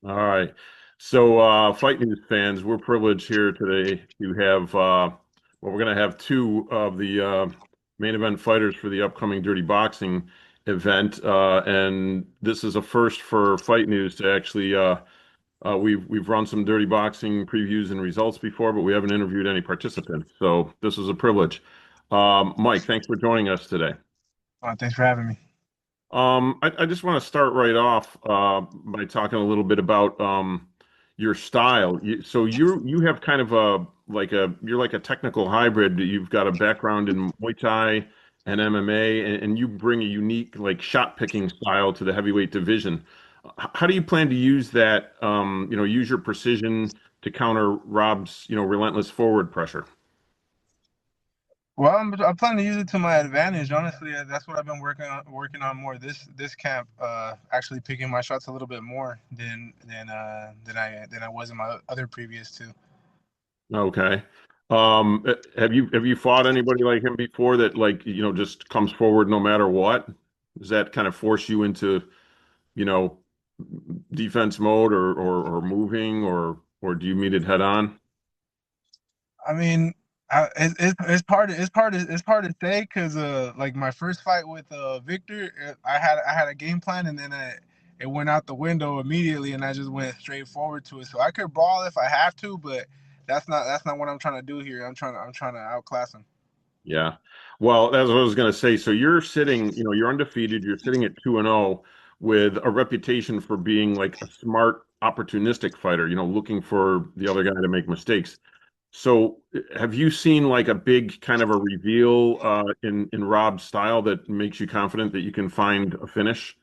All right. So, Fight News fans, we're privileged here today to have, well, we're going to have two of the main event fighters for the upcoming Dirty Boxing event. And this is a first for Fight News to actually, we've run some Dirty Boxing previews and results before, but we haven't interviewed any participants. So this is a privilege. Mike, thanks for joining us today. Thanks for having me. I just want to start right off by talking a little bit about your style. So you have kind of you're like a technical hybrid. You've got a background in Muay Thai and MMA, and you bring a unique like shot picking style to the heavyweight division. How do you plan to use that? Use your precision to counter Rob's relentless forward pressure. Well, I'm planning to use it to my advantage. Honestly, that's what I've been working on more this camp. Actually picking my shots a little bit more than I was in my other previous two. Okay. Have you fought anybody like him before that like, just comes forward no matter what? Does that kind of force you into, you know, defense mode or moving or do you meet it head on? I mean, it's hard to say because like my first fight with Victor, I had a game plan and then it went out the window immediately and I just went straight forward to it. So I could brawl if I have to, but that's not what I'm trying to do here. I'm trying to outclass him. Yeah. Well, that's what I was going to say. So you're sitting, you're undefeated. You're sitting at 2-0 with a reputation for being like a smart, opportunistic fighter, looking for the other guy to make mistakes. So, have you seen like a big kind of a reveal in Rob's style that makes you confident that you can find a finish?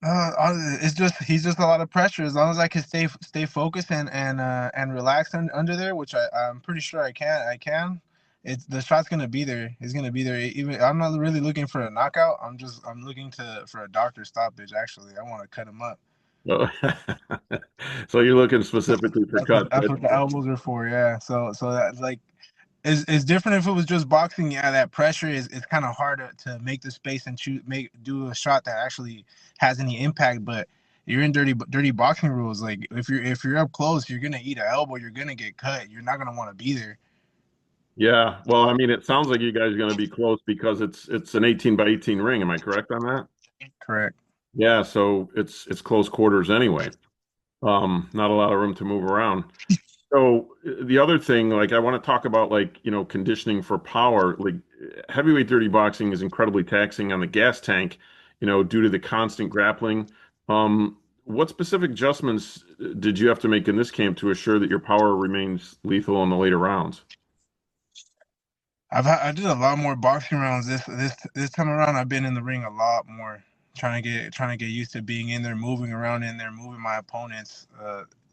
It's just he's just a lot of pressure. As long as I can stay focused and relax under there, which I'm pretty sure I can. It's the shot's gonna be there. It's gonna be there. Even I'm not really looking for a knockout. I'm looking to for a doctor stoppage. Actually, I want to cut him up. So so you're looking specifically for That's what cuts. that's what the elbows are for. Yeah. So that's like it's different if it was just boxing. Yeah, that pressure is kind of hard to make the space and do a shot that actually has any impact. But you're in dirty boxing rules. Like if you're up close, you're gonna eat an elbow. You're gonna get cut. You're not gonna want to be there. Yeah. Well, I mean, it sounds like you guys are going to be close because it's an 18 by 18 ring. Am I correct on that? Correct. Yeah. So it's close quarters anyway. Not a lot of room to move around. So the other thing, like I want to talk about like, conditioning for power. Like heavyweight dirty boxing is incredibly taxing on the gas tank, due to the constant grappling. What specific adjustments did you have to make in this camp to assure that your power remains lethal in the later rounds? I did a lot more boxing rounds this time around. I've been in the ring a lot more, trying to get used to being in there, moving around in there, moving my opponents,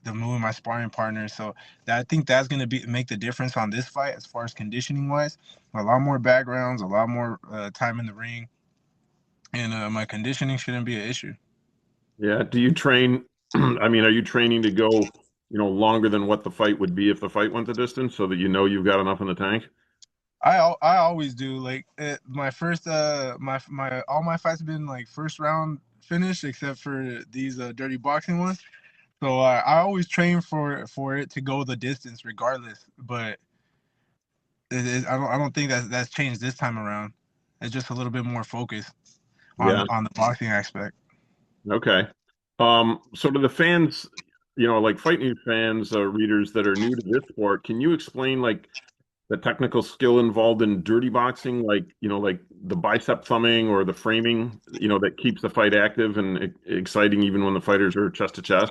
moving my sparring partners. So I think that's gonna be make the difference on this fight as far as conditioning wise. A lot more backgrounds, a lot more time in the ring, and my conditioning shouldn't be an issue. Yeah. Do you train? I mean, are you training to go, longer than what the fight would be if the fight went the distance so that you've got enough in the tank? I always do. Like my first my all my fights have been like first round finish except for these dirty boxing ones. So I always train for it to go the distance regardless. But I don't think that's changed this time around. It's just a little bit more focused Yeah. on the boxing aspect. Okay. So to the fans, like Fight News fans, readers that are new to this sport, can you explain like the technical skill involved in dirty boxing, like the bicep thumbing or the framing, that keeps the fight active and exciting even when the fighters are chest to chest?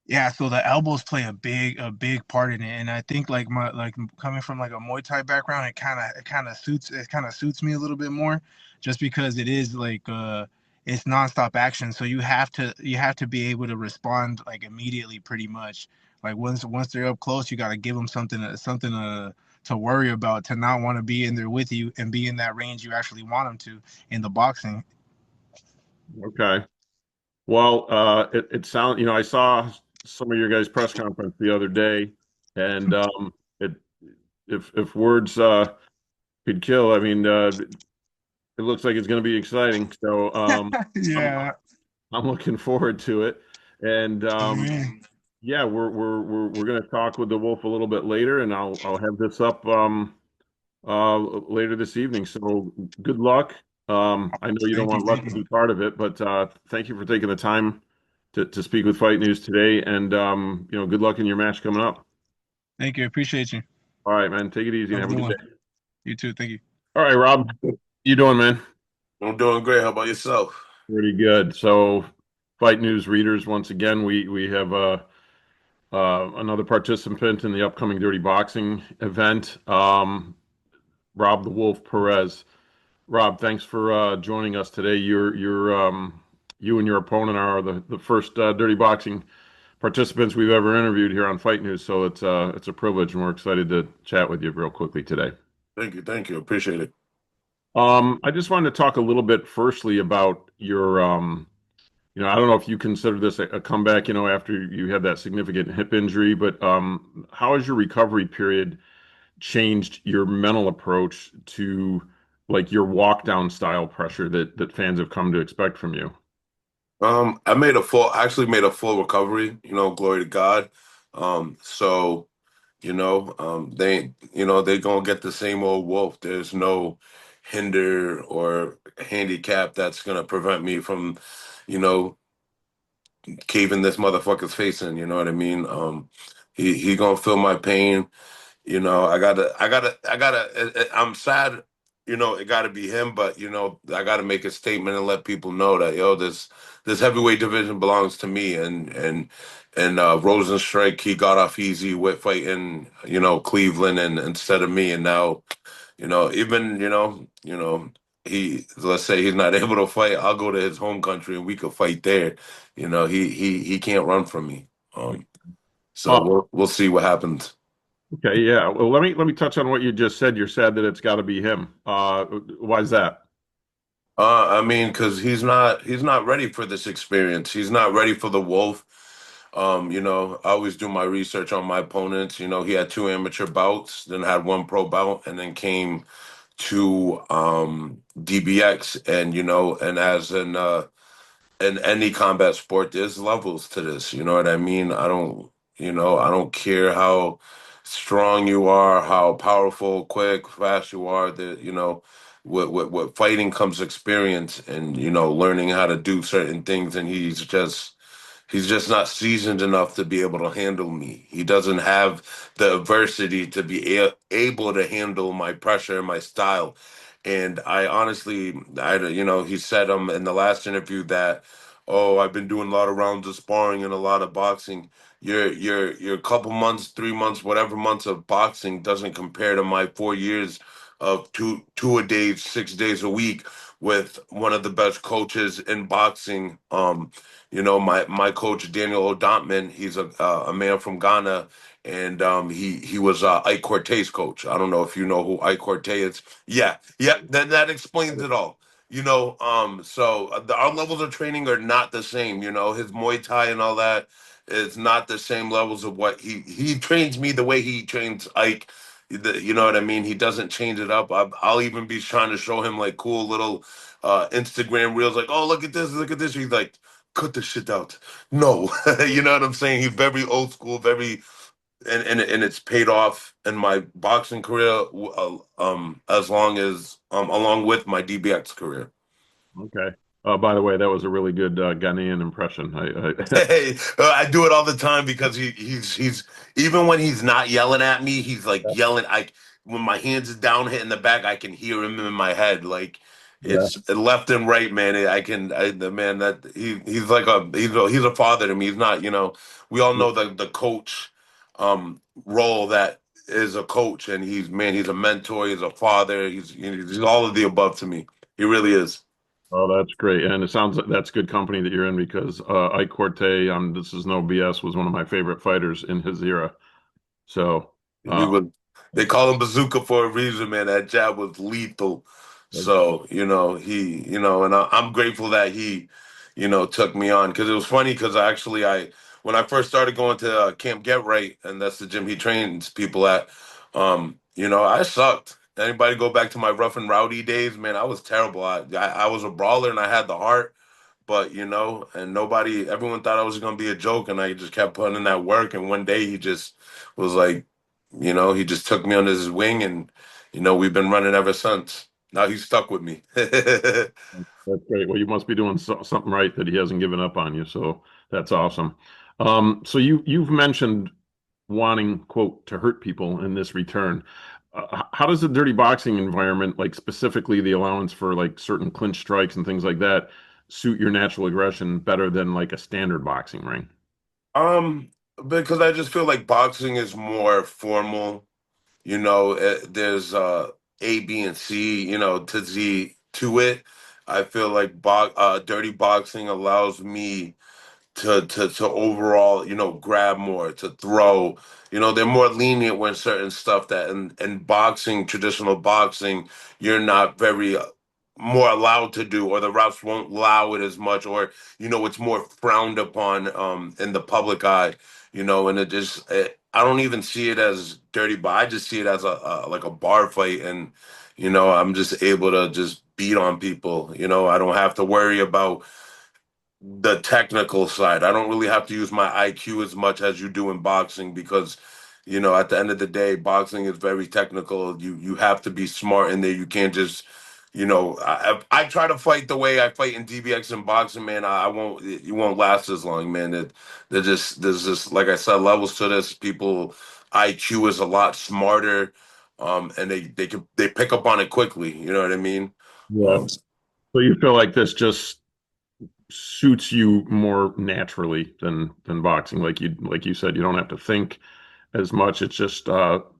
Yeah, so the elbows play a big part in it, and I think like coming from like a Muay Thai background, it kind of suits me a little bit more, just because it is like it's nonstop action, so you have to be able to respond like immediately, pretty much. Like once they're up close, you got to give them something to worry about, to not want to be in there with you and be in that range you actually want them to in the boxing. Okay. Well, it sounds, I saw some of your guys' press conference the other day, and it if words could kill, I mean, it looks like it's going to be exciting. So, I'm Yeah. I'm looking forward to it. And Oh, man. yeah, we're gonna talk with the Wolf a little bit later, and I'll have this up later this evening. So good luck. I know you don't Thank you. want luck Thank to you. be part of it, but thank you for taking the time to speak with Fight News today. And good luck in your match coming up. Thank you. Appreciate you. All right, man. Take it easy and Have a have a good good one. day. You too. Thank you. All right, Rob. You doing, man? I'm doing great. How about yourself? Pretty good. So, Fight News readers, once again, we have another participant in the upcoming Dirty Boxing event, Rob the Wolf Perez. Rob, thanks for joining us today. You and your opponent are the first Dirty Boxing participants we've ever interviewed here on Fight News, so it's a privilege, and we're excited to chat with you real quickly today. Thank you. Thank you. Appreciate it. I just wanted to talk a little bit firstly about your I don't know if you consider this a comeback, after you had that significant hip injury, but how has your recovery period changed your mental approach to like your walk down style pressure that fans have come to expect from you? I actually made a full recovery, glory to God. So, they gonna get the same old wolf. There's no hinder or handicap that's gonna prevent me from, you know, caving this motherfucker's face in, you know what I mean? He gonna feel my pain. I'm sad, it gotta be him, but I gotta make a statement and let people know that, this heavyweight division belongs to me, and Rosenstrike, he got off easy with fighting, Cleveland and instead of me, and now, even, let's say he's not able to fight, I'll go to his home country and we could fight there. He can't run from me. So Uh, we'll see what happens. okay, yeah. Well, let me touch on what you just said. You're sad that it's got to be him. Why is that? I mean, because he's not ready for this experience. He's not ready for the Wolf. I always do my research on my opponents. He had two amateur bouts, then had one pro bout, and then came to DBX. And as in any combat sport, there's levels to this. You know what I mean? I don't care how strong you are, how powerful, quick, fast you are. With fighting comes experience and learning how to do certain things. And he's just not seasoned enough to be able to handle me. He doesn't have the adversity to be able to handle my pressure and my style. And I honestly, he said in the last interview that, oh, I've been doing a lot of rounds of sparring and a lot of boxing. Your couple months, 3 months, whatever months of boxing doesn't compare to my 4 years of two a day, 6 days a week with one of the best coaches in boxing. My coach Daniel Odontman, he's a man from Ghana, and he was Ike Cortez coach. I don't know if you know who Ike Cortez is. Yeah, yeah, that explains it all. Our levels of training are not the same. His Muay Thai and all that is not the same levels of what he trains me the way he trains Ike. You know what I mean? He doesn't change it up. I'll even be trying to show him like cool little Instagram reels, like, oh, look at this, look at this. He's like, cut this shit out. No, you know what I'm saying? He's very old school, very, and it's paid off in my boxing career, along with my DBX career. Okay. By the way, that was a really good Ghanaian impression. Hey, I do it all the time because he's even when he's not yelling at me, he's like yelling. When my hands is down hitting the back, I can hear him in my head. Like Yeah. it's left and right, man. The man that he's a father to me. He's not, we all know the coach role that is a coach, and he's a mentor, he's a father, he's all of the above to me. He really is. Oh, that's great. And it sounds like that's good company that you're in because Ike Corte, this is no BS, was one of my favorite fighters in his era. So, We would They call him Bazooka for a reason, man. That jab was lethal. So, and I'm grateful that he, took me on because it was funny because I when I first started going to Camp Get Right, and that's the gym he trains people at, I sucked. Anybody go back to my rough and rowdy days, man, I was terrible. I was a brawler and I had the heart, but and everyone thought I was gonna be a joke, and I just kept putting in that work. And one day he just was like, he just took me under his wing, and we've been running ever since. Now he's stuck with me. That's great. Well, you must be doing something right that he hasn't given up on you. So that's awesome. So you've mentioned wanting, quote, to hurt people in this return. How does the dirty boxing environment, like specifically the allowance for like certain clinch strikes and things like that, suit your natural aggression better than like a standard boxing ring? Um, because I just feel like boxing is more formal. There's A, B, and C, to Z to it. I feel like dirty boxing allows me to overall, grab more, to throw. They're more lenient when certain stuff that in boxing, traditional boxing, you're not very more allowed to do, or the refs won't allow it as much, or it's more frowned upon in the public eye, and I don't even see it as dirty, but I just see it as a like a bar fight, and I'm just able to just beat on people. I don't have to worry about the technical side. I don't really have to use my IQ as much as you do in boxing, because at the end of the day, boxing is very technical. You have to be smart in there. You can't just I try to fight the way I fight in DBX and boxing, man. I won't. You won't last as long, man. There's just, like I said, levels to this. People IQ is a lot smarter, and they pick up on it quickly. You know what I mean? Yeah. Um, So you feel like this just suits you more naturally than boxing. Like you said, you don't have to think as much. It just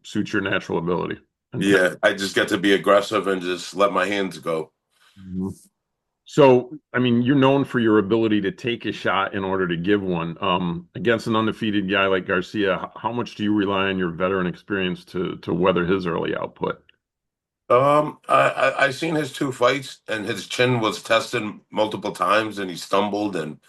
suits your natural ability and tech. Yeah, I just get to be aggressive and just let my hands go. Mhm. So, I mean, you're known for your ability to take a shot in order to give one. Against an undefeated guy like Garcia, how much do you rely on your veteran experience to weather his early output? I seen his two fights, and his chin was tested multiple times, and he stumbled, and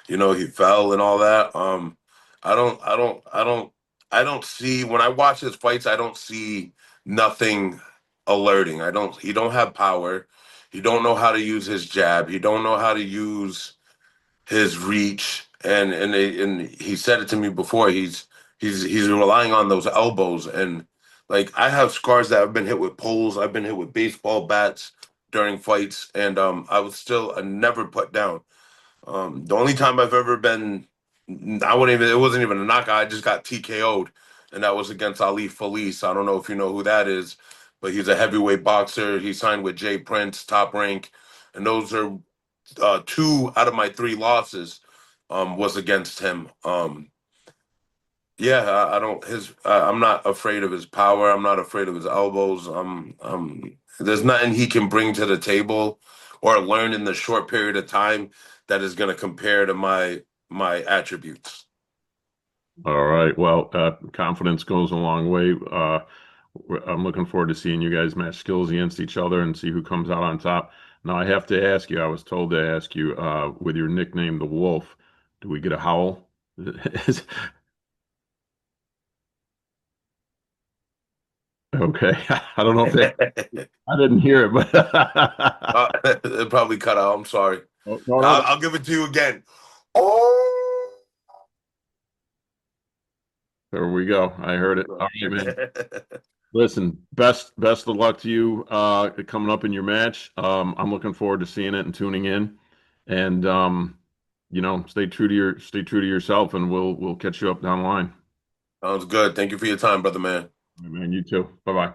he fell and all that. I don't, I don't, I don't, I don't see when I watch his fights, I don't see nothing alerting. I don't. He don't have power. He don't know how to use his jab. He don't know how to use his reach, and he said it to me before. He's relying on those elbows, and like I have scars that I've been hit with poles. I've been hit with baseball bats during fights, and I was still never put down. The only time I've ever been, I wouldn't even, it wasn't even a knockout. I just got TKO'd, and that was against Ali Felice. I don't know if you know who that is, but he's a heavyweight boxer. He signed with Jay Prince, Top Rank, and those are two out of my three losses was against him. Yeah, I don't his. I'm not afraid of his power. I'm not afraid of his elbows. There's nothing he can bring to the table or learn in the short period of time that is going to compare to my attributes. All right. Well, confidence goes a long way. I'm looking forward to seeing you guys match skills against each other and see who comes out on top. Now, I have to ask you, I was told to ask you, with your nickname, the Wolf, do we get a howl? Okay. I don't know if that, I didn't hear it, but It probably cut out. I'm sorry. no, no, no. I'll give it to you again. Oh. There we go. I heard it. All right, man. Listen, best of luck to you coming up in your match. I'm looking forward to seeing it and tuning in. And stay true to yourself, and we'll catch you up down the line. Sounds good. Thank you for your time, brother man. All right, man, you too. Bye bye.